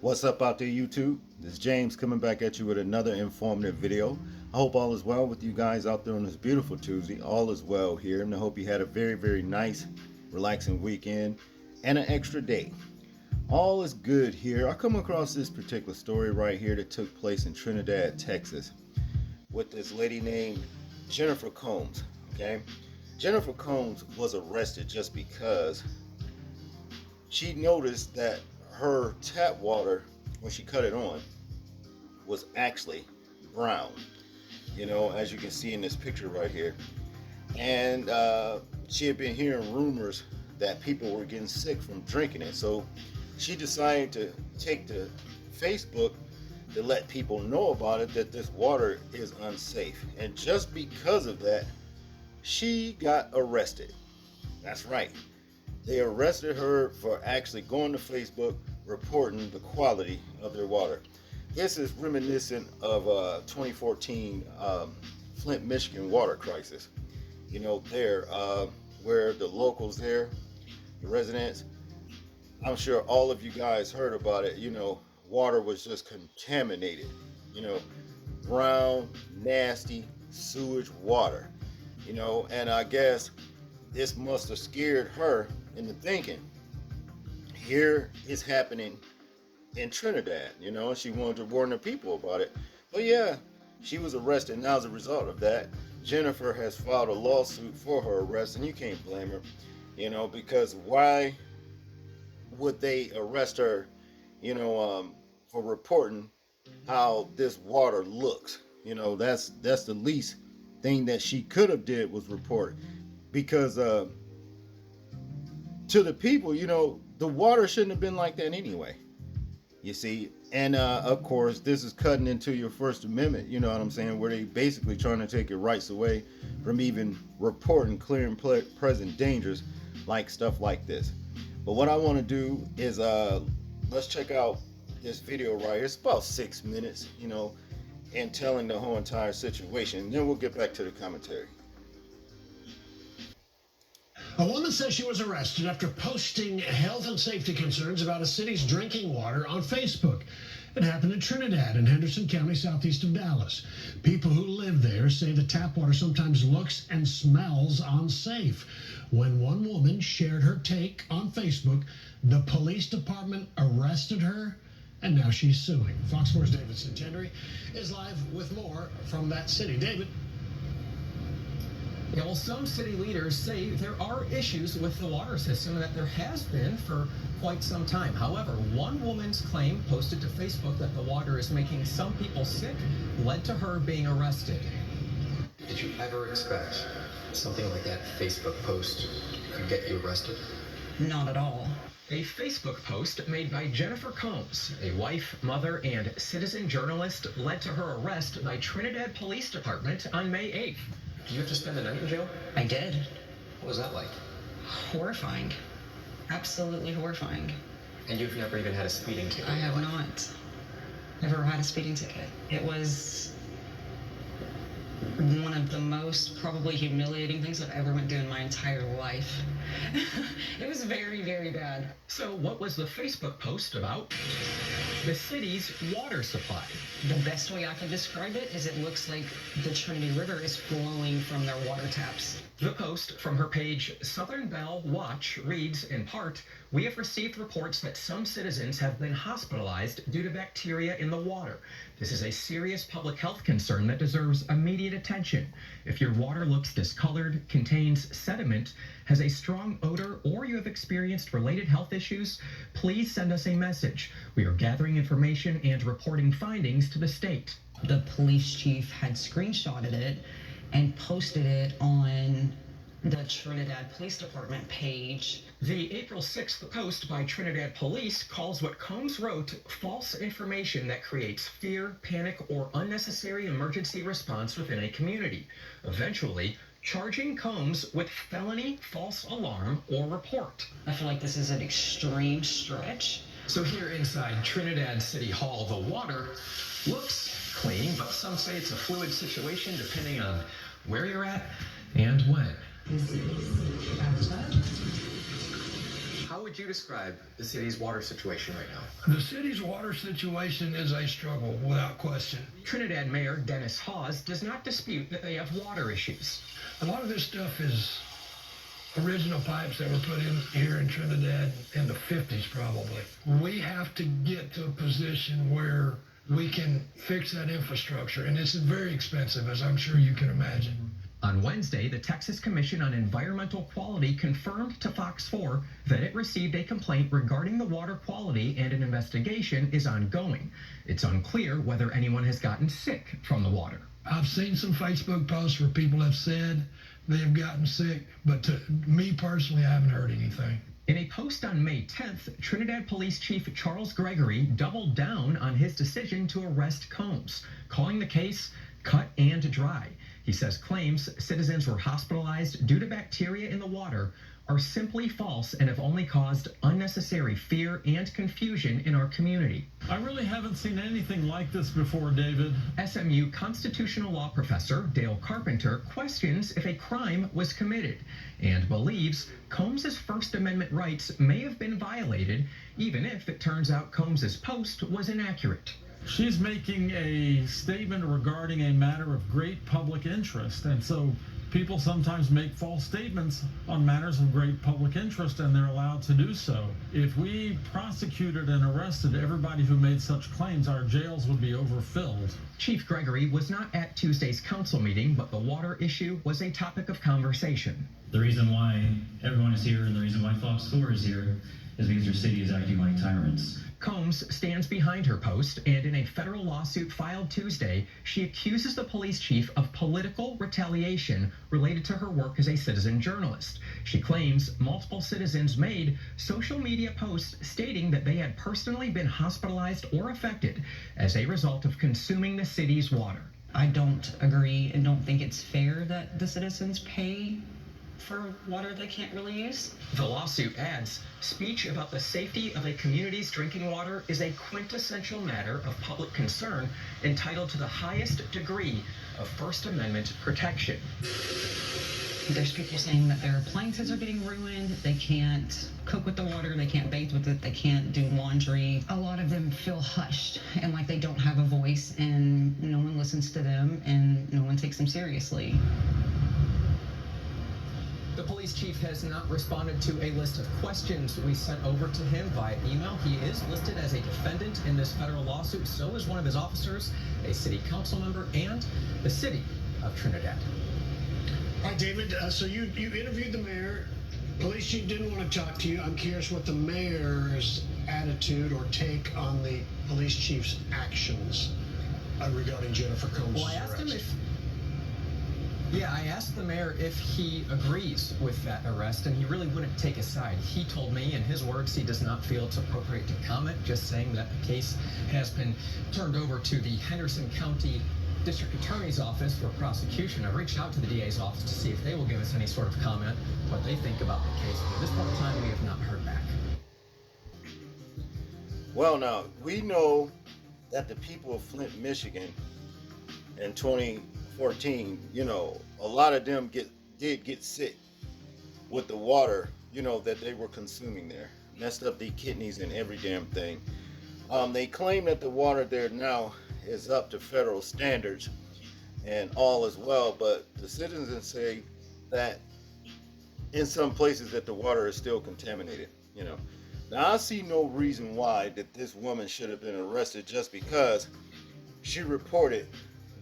What's up out there, YouTube? This is James coming back at you with another informative video. I hope all is well with you guys out there on this beautiful Tuesday. All is well here, and I hope you had a very nice, relaxing weekend and an extra day. All is good here. I come across this particular story right here that took place in Trinidad, Texas, with this lady named Jennifer Combs. Okay, Jennifer Combs was arrested just because she noticed that her tap water, when she cut it on, was actually brown, as you can see in this picture right here. And she had been hearing rumors that people were getting sick from drinking it, so she decided to take to Facebook to let people know about it, that this water is unsafe. And just because of that, she got arrested. That's right, they arrested her for actually going to Facebook reporting the quality of their water. This is reminiscent of 2014 Flint, Michigan water crisis. There, where the locals there, the residents, I'm sure all of you guys heard about it. Water was just contaminated. Brown, nasty sewage water. And I guess this must have scared her into thinking, here is happening in Trinidad, and she wanted to warn the people about it. But yeah, she was arrested. Now, as a result of that, Jennifer has filed a lawsuit for her arrest, and you can't blame her, because why would they arrest her, for reporting how this water looks? That's the least thing that she could have did was report, because to the people, the water shouldn't have been like that anyway. You see, and of course, this is cutting into your First Amendment. You know what I'm saying? Where they basically trying to take your rights away from even reporting clear and present dangers, like stuff like this. But what I want to do is let's check out this video right here. It's about 6 minutes, and telling the whole entire situation. Then we'll get back to the commentary. A woman says she was arrested after posting health and safety concerns about a city's drinking water on Facebook. It happened in Trinidad in Henderson County, southeast of Dallas. People who live there say the tap water sometimes looks and smells unsafe. When one woman shared her take on Facebook, the police department arrested her, and now she's suing. Fox 4's David Centenary is live with more from that city. David. Yeah, well, some city leaders say there are issues with the water system, and that there has been for quite some time. However, one woman's claim posted to Facebook that the water is making some people sick led to her being arrested. Did you ever expect something like that Facebook post could get you arrested? Not at all. A Facebook post made by Jennifer Combs, a wife, mother, and citizen journalist, led to her arrest by Trinidad Police Department on May 8th. Did you have to spend the night in jail? I did. What was that like? Horrifying. Absolutely horrifying. And you've never even had a speeding ticket? I have not. Never had a speeding ticket. It was one of the most probably humiliating things I've ever went through in my entire life. It was very bad. So what was the Facebook post about? The city's water supply. The best way I can describe it is it looks like the Trinity River is flowing from their water taps. The post from her page, Southern Bell Watch, reads, in part, "We have received reports that some citizens have been hospitalized due to bacteria in the water. This is a serious public health concern that deserves immediate attention. If your water looks discolored, contains sediment, has a strong odor, or you have experienced related health issues, please send us a message. We are gathering information and reporting findings to the state." The police chief had screenshotted it and posted it on the Trinidad Police Department page. The April 6th post by Trinidad Police calls what Combs wrote false information that creates fear, panic, or unnecessary emergency response within a community, eventually charging Combs with felony false alarm or report. I feel like this is an extreme stretch. So here inside Trinidad City Hall, the water looks clean, but some say it's a fluid situation depending on where you're at and when. This is bathtub. How would would you describe the city's water situation right now? The city's water situation is a struggle, without question. Trinidad Mayor Dennis Hawes does not dispute that they have water issues. A lot of this stuff is original pipes that were put in here in Trinidad in the 50s, probably. We have to get to a position where we can fix that infrastructure, and it's very expensive, as I'm sure you can imagine. On Wednesday, the Texas Commission on Environmental Quality confirmed to Fox 4 that it received a complaint regarding the water quality and an investigation is ongoing. It's unclear whether anyone has gotten sick from the water. I've seen some Facebook posts where people have said they have gotten sick, but to me personally, I haven't heard anything. In a post on May 10th, Trinidad Police Chief Charles Gregory doubled down on his decision to arrest Combs, calling the case cut and dry. He says claims citizens were hospitalized due to bacteria in the water are simply false and have only caused unnecessary fear and confusion in our community. I really haven't seen anything like this before, David. SMU constitutional law professor Dale Carpenter questions if a crime was committed and believes Combs' First Amendment rights may have been violated, even if it turns out Combs' post was inaccurate. She's making a statement regarding a matter of great public interest, and so people sometimes make false statements on matters of great public interest, and they're allowed to do so. If we prosecuted and arrested everybody who made such claims, our jails would be overfilled. Chief Gregory was not at Tuesday's council meeting, but the water issue was a topic of conversation. The reason why everyone is here and the reason why Fox 4 is here is because your city is acting like tyrants. Combs stands behind her post, and in a federal lawsuit filed Tuesday, she accuses the police chief of political retaliation related to her work as a citizen journalist. She claims multiple citizens made social media posts stating that they had personally been hospitalized or affected as a result of consuming the city's water. I don't agree and don't think it's fair that the citizens pay for water they can't really use. The lawsuit adds, speech about the safety of a community's drinking water is a quintessential matter of public concern entitled to the highest degree of First Amendment protection. There's people saying that their appliances are getting ruined, they can't cook with the water, they can't bathe with it, they can't do laundry. A lot of them feel hushed and like they don't have a voice, and no one listens to them and no one takes them seriously. The police chief has not responded to a list of questions we sent over to him via email. He is listed as a defendant in this federal lawsuit. So is one of his officers, a city council member, and the city of Trinidad. All right, David, so you interviewed the mayor. Police chief didn't want to talk to you. I'm curious what the mayor's attitude or take on the police chief's actions regarding Jennifer Combs' Well, I asked him arrest. I asked the mayor if he agrees with that arrest, and he really wouldn't take a side. He told me, in his words, he does not feel it's appropriate to comment, just saying that the case has been turned over to the Henderson County District Attorney's Office for prosecution. I reached out to the DA's office to see if they will give us any sort of comment, what they think about the case, but at this point in time, we have not heard back. Well, now, we know that the people of Flint, Michigan in 2014, a lot of them did get sick with the water, that they were consuming there. Messed up their kidneys and every damn thing. They claim that the water there now is up to federal standards and all as well, but the citizens say that in some places that the water is still contaminated, Now, I see no reason why that this woman should have been arrested just because she reported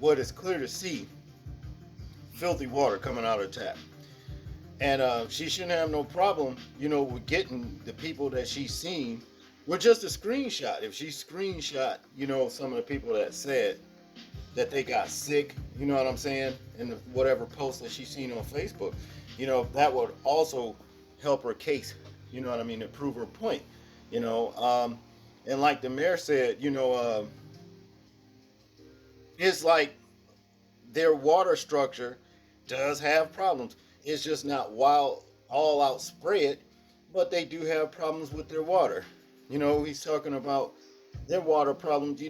what is clear to see, filthy water coming out of her tap. And she shouldn't have no problem, with getting the people that she's seen with just a screenshot. If she screenshot, some of the people that said that they got sick, you know what I'm saying, in whatever post that she's seen on Facebook, that would also help her case, to prove her point, and like the mayor said, it's like their water structure does have problems. It's just not all out spread, but they do have problems with their water. He's talking about their water problems,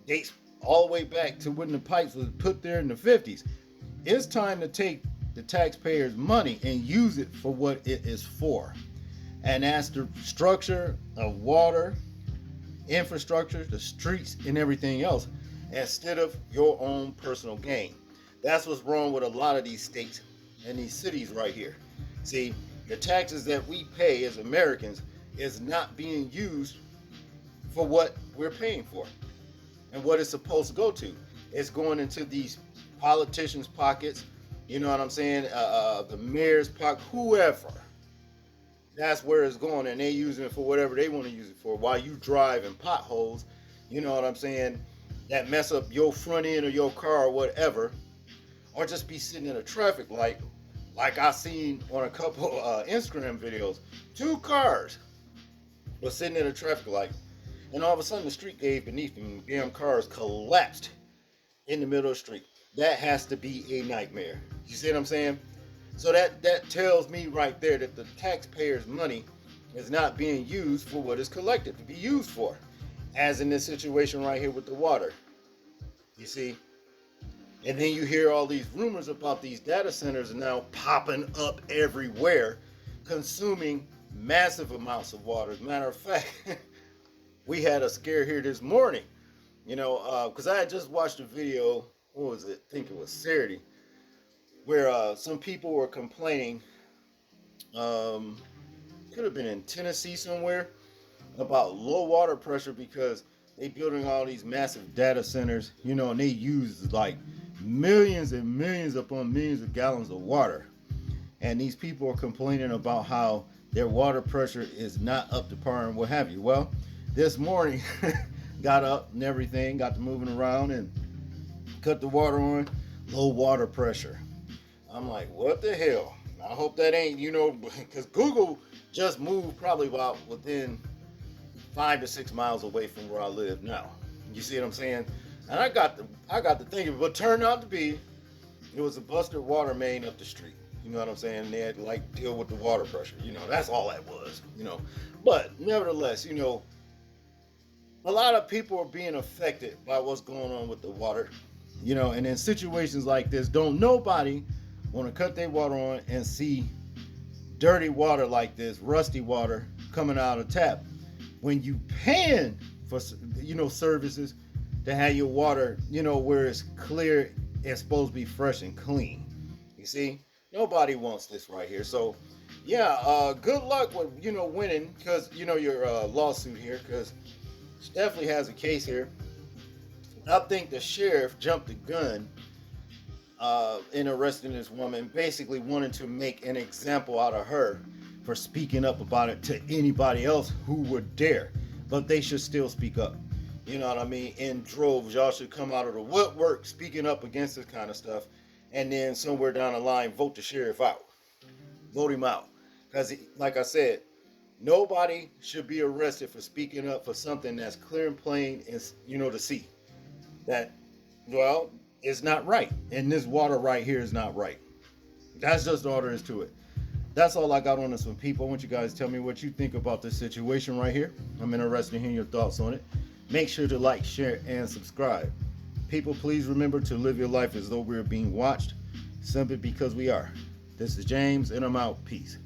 dates all the way back to when the pipes was put there in the 50s. It's time to take the taxpayers' money and use it for what it is for. And that's the structure of water, infrastructure, the streets, and everything else, instead of your own personal gain. That's what's wrong with a lot of these states and these cities right here. See, the taxes that we pay as Americans is not being used for what we're paying for and what it's supposed to go to. It's going into these politicians' pockets, you know what I'm saying? The mayor's pocket, whoever. That's where it's going, and they using it for whatever they want to use it for. While you drive in potholes, you know what I'm saying, that mess up your front end of your car or whatever, or just be sitting in a traffic light, like I seen on a couple Instagram videos. 2 cars were sitting in a traffic light, and all of a sudden the street gave beneath them. Damn cars collapsed in the middle of the street. That has to be a nightmare. You see what I'm saying? So that tells me right there that the taxpayers' money is not being used for what it's collected to be used for. As in this situation right here with the water. You see? And then you hear all these rumors about these data centers now popping up everywhere, consuming massive amounts of water. As a matter of fact, we had a scare here this morning, you know, because I had just watched a video, what was it? I think it was Saturday, where some people were complaining, could have been in Tennessee somewhere, about low water pressure because they building all these massive data centers, you know, and they use like millions and millions upon millions of gallons of water. And these people are complaining about how their water pressure is not up to par and what have you. Well, this morning, got up and everything, got to moving around and cut the water on, low water pressure. I'm like, what the hell? I hope that ain't, you know, because Google just moved probably about within 5 to 6 miles away from where I live now. You see what I'm saying? And I got to thinking, but turned out to be, it was a busted water main up the street. You know what I'm saying? They had to like deal with the water pressure. You know, that's all that was, you know. But nevertheless, you know, a lot of people are being affected by what's going on with the water. You know, and in situations like this, don't nobody want to cut their water on and see dirty water like this, rusty water coming out of tap. When you paying for, you know, services to have your water, you know, where it's clear, it's supposed to be fresh and clean. You see, nobody wants this right here. So, yeah, good luck with, you know, winning, because, you know, your lawsuit here, because she definitely has a case here. I think the sheriff jumped the gun in arresting this woman, basically wanting to make an example out of her for speaking up about it to anybody else who would dare. But they should still speak up. You know what I mean? In droves, y'all should come out of the woodwork speaking up against this kind of stuff. And then somewhere down the line, vote the sheriff out. Vote him out. Because, like I said, nobody should be arrested for speaking up for something that's clear and plain, and, you know, to see. That, well, it's not right. And this water right here is not right. That's just all there is to it. That's all I got on this one, people. I want you guys to tell me what you think about this situation right here. I'm interested in hearing your thoughts on it. Make sure to like, share, and subscribe. People, please remember to live your life as though we're being watched, simply because we are. This is James, and I'm out. Peace.